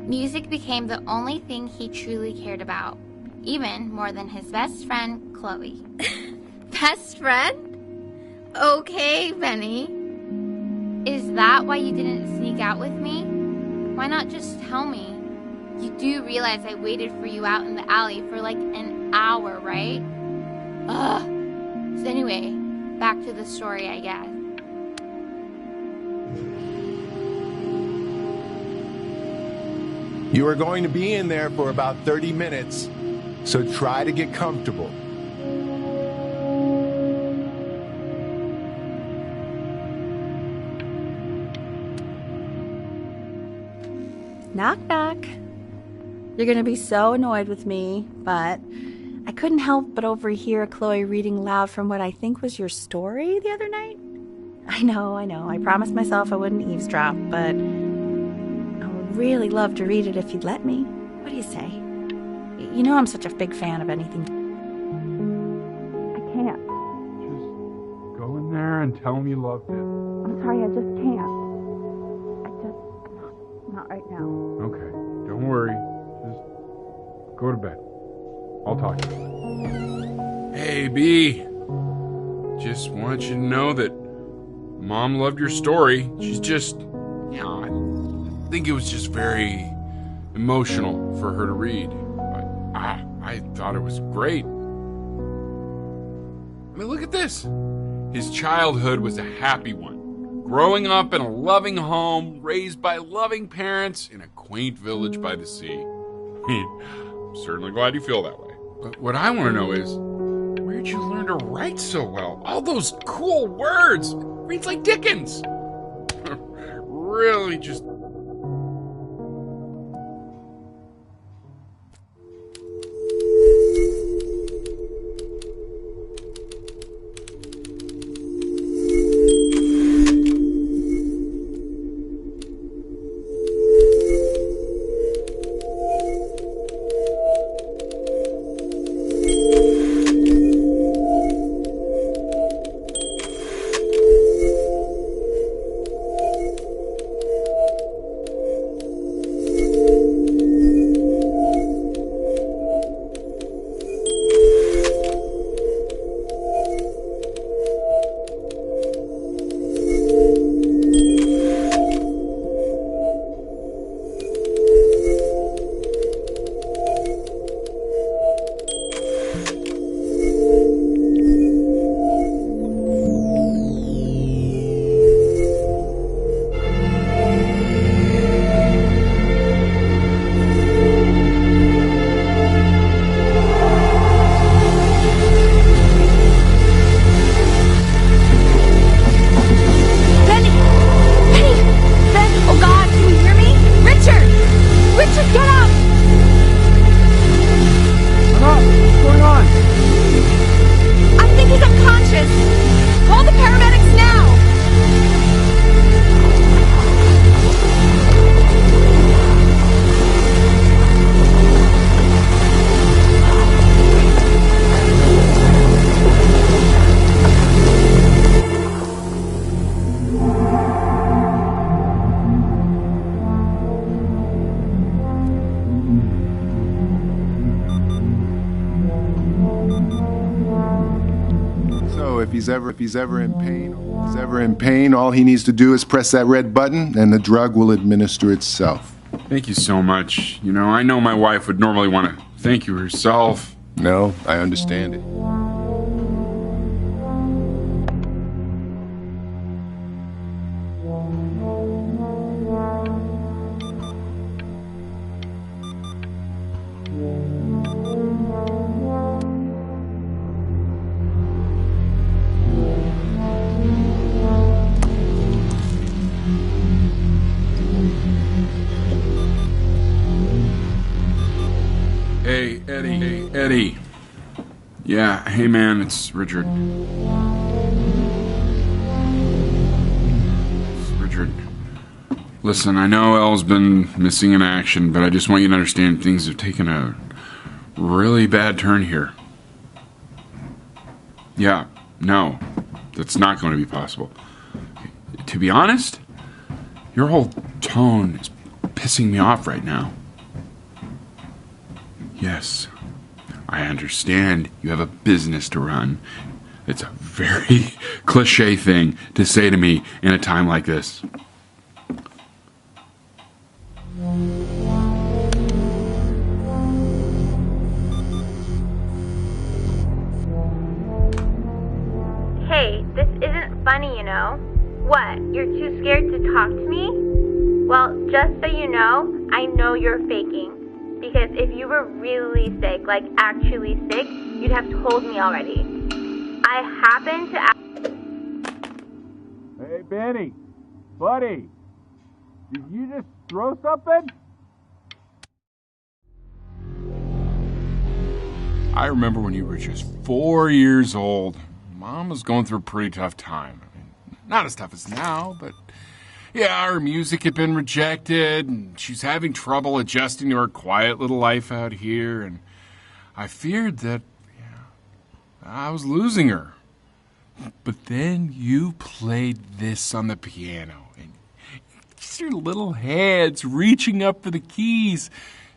S20: Music became the only thing he truly cared about, even more than his best friend, Chloe. Best friend? Okay, Benny. Is that why you didn't sneak out with me? Why not just tell me? You do realize I waited for you out in the alley for like an hour, right? Ugh. So anyway, back to the story, I guess.
S21: You are going to be in there for about 30 minutes, so try to get comfortable.
S3: Knock, knock. You're going to be so annoyed with me, but I couldn't help but overhear Chloe reading loud from what I think was your story the other night. I know. I promised myself I wouldn't eavesdrop, but I would really love to read it if you'd let me. What do you say? You know I'm such a big fan of anything.
S8: I can't. Just go in there and tell him you loved it.
S9: I'm sorry, I just can't. Not right now.
S8: Okay, don't worry. Just
S4: Go to bed. I'll talk to you. Hey, B. Just want you to know that Mom loved your story. She's just, I think it was just very emotional for her to read. But I thought it was great. I mean, look at this. His childhood was a happy one. Growing up in a loving home, raised by loving parents in a quaint village by the sea. I'm certainly glad you feel that way. But what I want to know is, where'd you learn to write so well? All those cool words. Reads like Dickens. Really just...
S21: If he's ever in pain, all he needs to do is press that red button and the drug will administer itself.
S4: Thank you so much. You know, I know my wife would normally want to thank you herself.
S21: No, I understand it.
S4: Hey, Eddie. Yeah, hey man, it's Richard. Richard. Listen, I know Elle's been missing in action, but I just want you to understand things have taken a really bad turn here. Yeah, no, that's not going to be possible. To be honest, your whole tone is pissing me off right now. Yes, I understand you have a business to run. It's a very cliche thing to say to me in a time like this.
S9: Hey, this isn't funny, you know. What, you're too scared to talk to me? Well, just so you know, I know you're faking. Because if you were really sick, like actually sick, you'd have told me already. I happen to...
S13: Hey, Benny. Buddy. Did you just throw something?
S4: I remember when you were just 4 years old. Mom was going through a pretty tough time. I mean, not as tough as now, but... yeah, her music had been rejected, and she's having trouble adjusting to her quiet little life out here, and I feared that I was losing her. But then you played this on the piano, and just your little hands reaching up for the keys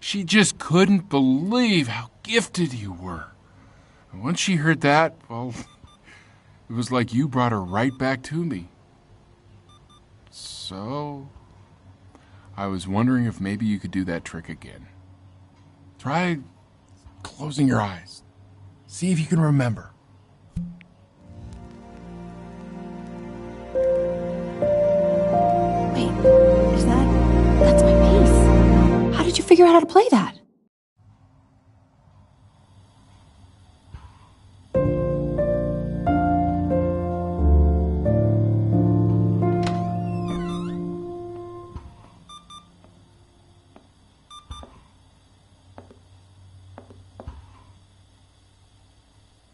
S4: She just couldn't believe how gifted you were. And once she heard that, well, it was like you brought her right back to me. So, I was wondering if maybe you could do that trick again. Try closing your eyes. See if you can remember.
S1: Wait, that's my bass. How did you figure out how to play that?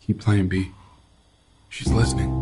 S4: Keep playing, B. She's listening.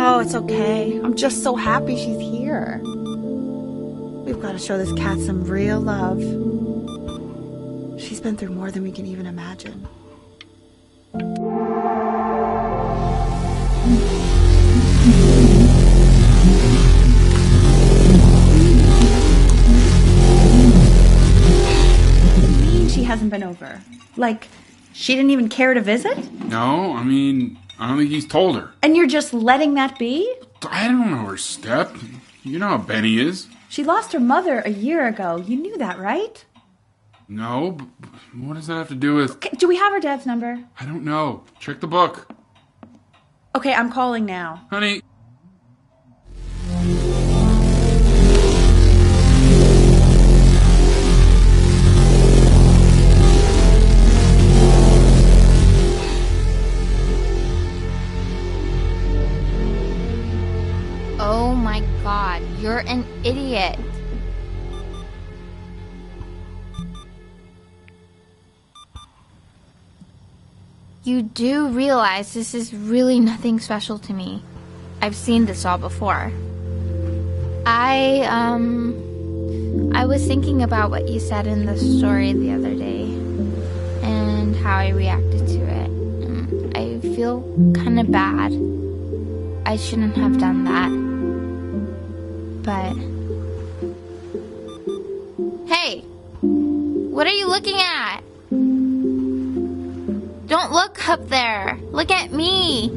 S1: Oh, it's okay. I'm just so happy she's here. We've got to show this cat some real love. She's been through more than we can even imagine. What do you mean she hasn't been over? Like, she didn't even care to visit?
S4: No, I mean, I don't think he's told her.
S1: And you're just letting that be?
S4: I don't know her step. You know how Benny is.
S1: She lost her mother a year ago. You knew that, right?
S4: No, but what does that have to do with...
S1: Okay, do we have her dad's number?
S4: I don't know. Check the book.
S1: Okay, I'm calling now.
S4: Honey.
S20: Oh my god, you're an idiot. You do realize this is really nothing special to me. I've seen this all before. I was thinking about what you said in the story the other day and how I reacted to it. I feel kind of bad. I shouldn't have done that. But... Hey! What are you looking at? Don't look up there. Look at me.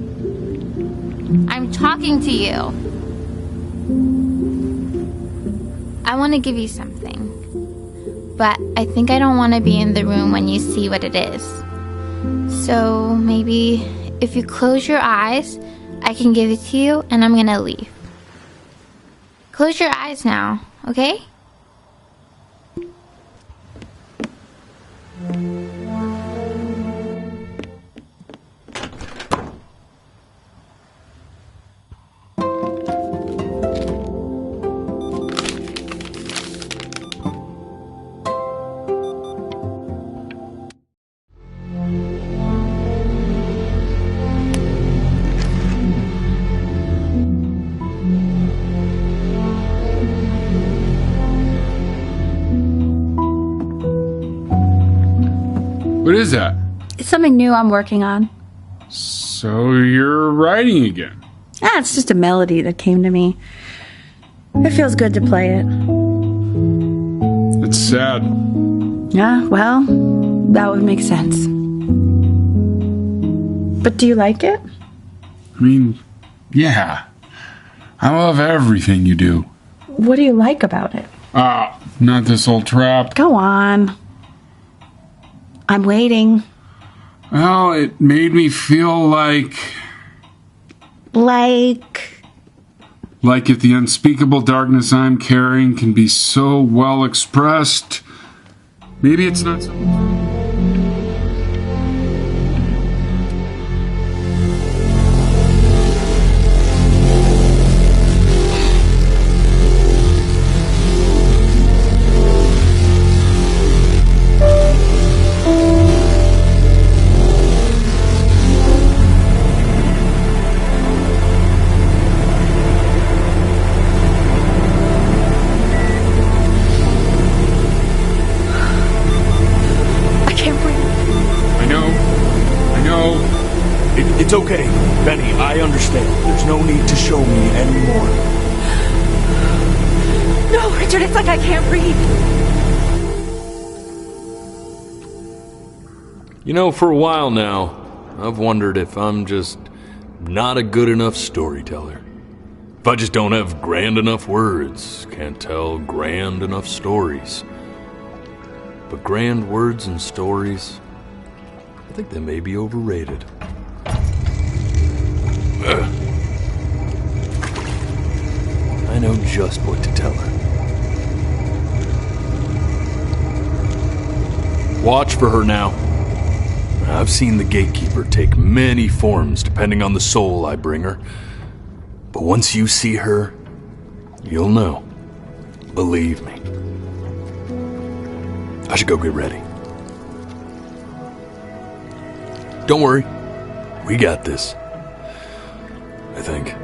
S20: I'm talking to you. I want to give you something. But I think I don't want to be in the room when you see what it is. So maybe if you close your eyes, I can give it to you and I'm going to leave. Close your eyes now, okay?
S4: What is that?
S1: It's something new I'm working on.
S4: So you're writing again?
S1: It's just a melody that came to me. It feels good to play it.
S4: It's sad.
S1: Yeah, well, that would make sense. But do you like it?
S4: I mean, yeah. I love everything you do.
S1: What do you like about it?
S4: Not this old trap.
S1: Go on. I'm waiting.
S4: Well, it made me feel like...
S1: Like
S4: if the unspeakable darkness I'm carrying can be so well expressed, maybe it's not so...
S2: It's okay, Benny, I understand. There's no need to show me anymore.
S1: No, Richard, it's like I can't breathe.
S2: You know, for a while now, I've wondered if I'm just not a good enough storyteller. If I just don't have grand enough words, can't tell grand enough stories. But grand words and stories, I think they may be overrated. I know just what to tell her. Watch for her now. I've seen the gatekeeper take many forms depending on the soul I bring her. But once you see her, you'll know. Believe me. I should go get ready. Don't worry. We got this. I think.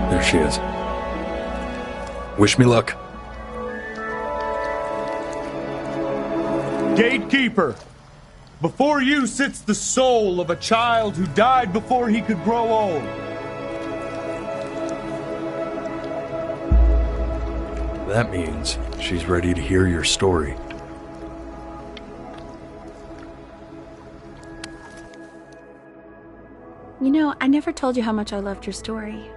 S2: There she is. Wish me luck.
S7: Gatekeeper, before you sits the soul of a child who died before he could grow old.
S2: That means she's ready to hear your story.
S1: You know, I never told you how much I loved your story.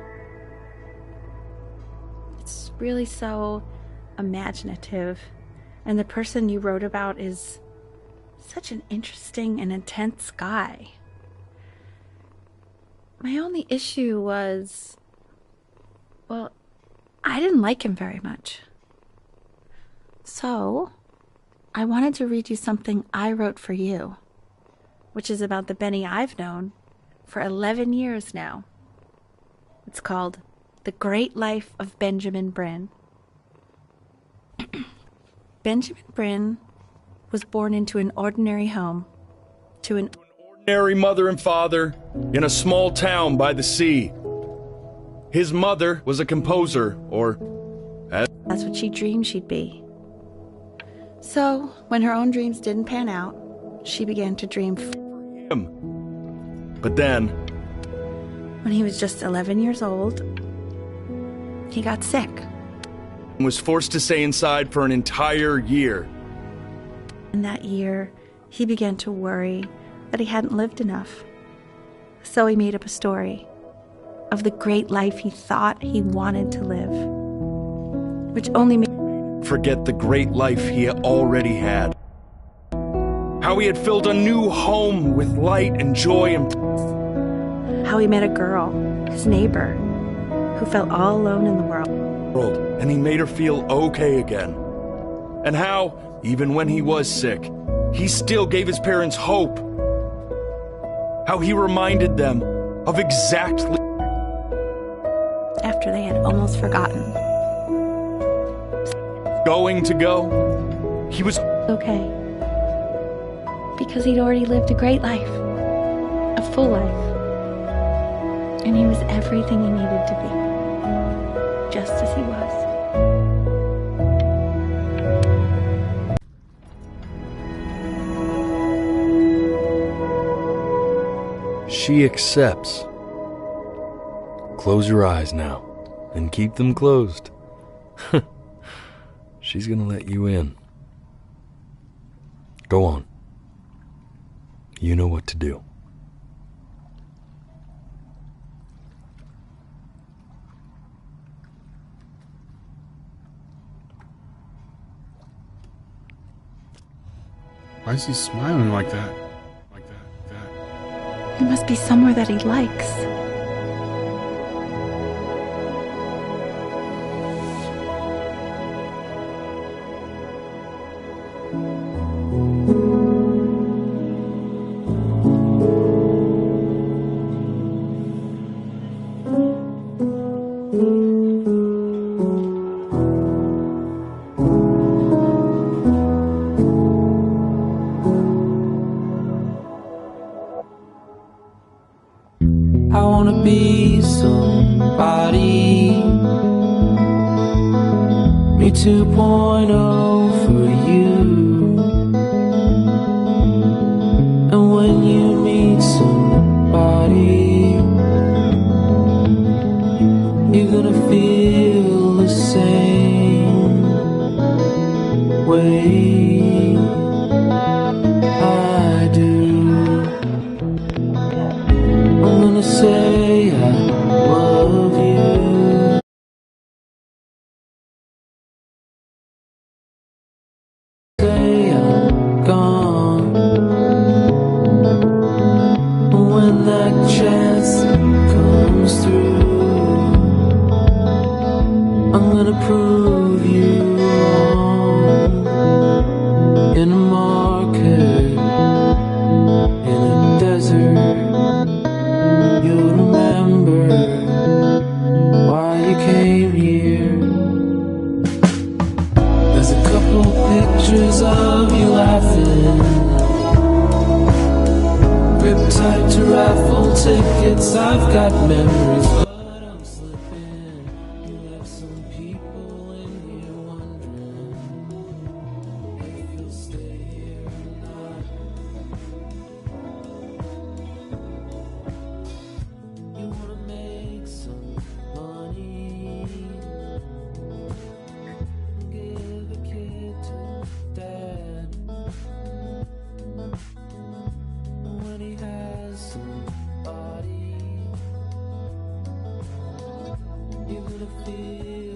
S1: It's really so imaginative, and the person you wrote about is such an interesting and intense guy. My only issue was, well, I didn't like him very much. So, I wanted to read you something I wrote for you, which is about the Benny I've known for 11 years now. It's called The Great Life of Benjamin Bryn. Benjamin Bryn was born into an ordinary home, to an
S7: Ordinary mother and father in a small town by the sea. His mother was a composer, or
S1: that's what she dreamed she'd be. So, when her own dreams didn't pan out, she began to dream
S7: him. But then,
S1: when he was just 11 years old, he got sick.
S7: Was forced to stay inside for an entire year.
S1: In that year, he began to worry that he hadn't lived enough. So he made up a story of the great life he thought he wanted to live, which only made him
S7: forget the great life he already had. How he had filled a new home with light and joy, and
S1: how he met a girl, his neighbor, who felt all alone in the world.
S7: And he made her feel okay again. And how, even when he was sick, he still gave his parents hope. How he reminded them of exactly
S1: after they had almost forgotten.
S7: Going to go, he was
S1: okay. Because he'd already lived a great life, a full life. And he was everything he needed to be, just as he was.
S2: She accepts. Close your eyes now, and keep them closed. She's gonna let you in. Go on. You know what to do.
S4: Why is he smiling like that?
S1: There must be somewhere that he likes.
S10: I wanna be somebody. Me 2.0 for you. And when you meet somebody, you're gonna feel the same way I do. I'm gonna say I love you. Say I'm gone. When that chance comes through, I'm gonna prove you wrong. In a market, in a desert, you'll remember why you came here. There's a couple pictures of you laughing, gripped tight to raffle tickets. I've got memories, but I'm slipping. You left some people in here wondering if you'll stay here or not. You wanna make some money, give a kid to dad. When he has somebody, you're gonna feel